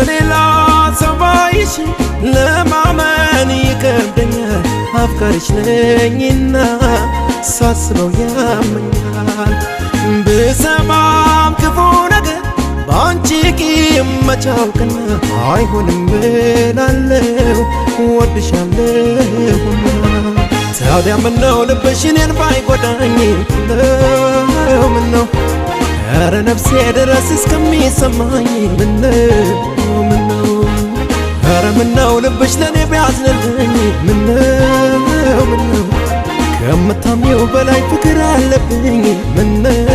በሌላ ሰው ባይሽ ለማመን ይከብደኛል አፍቃሪሽ ነኝና ሳስበው ያመኛል ብሰማም ክፉ ነገር ባንቺ ቂም መቻውቅና አይሆንም እላለሁ ወድሻለሁና ታዲያ ምነው ልብሽ እኔን ባይጎዳኝ ምነው ኧረ ነፍሴ ድረስ እስከሚሰማኝ ምነው ኧረ ምነው ልብሽ ለኔ ቢያዝንልኝ ምነው ከምታምኚው በላይ ፍቅር አለብኝ ምነው